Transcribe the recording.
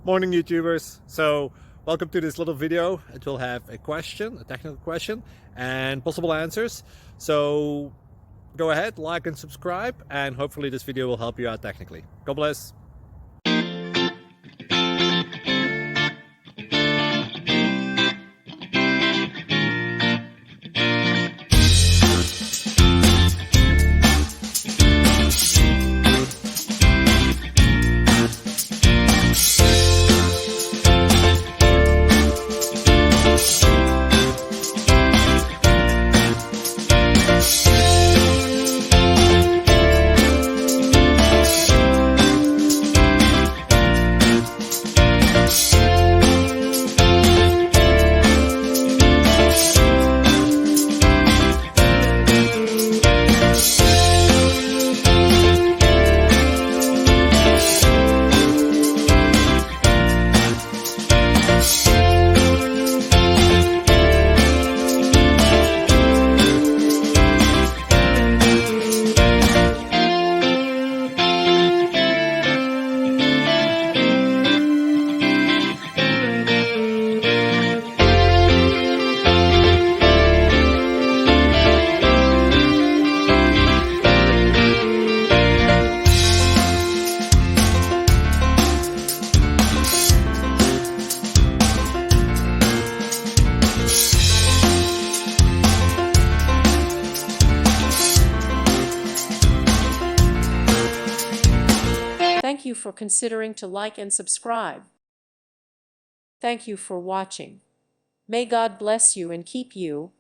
Morning YouTubers. So welcome to this little video. It will have a question, a technical question, and possible answers. So go ahead, like and subscribe, and hopefully this video will help you out technically. God bless. Thank you for considering to like and subscribe. Thank you for watching. May God bless you and keep you.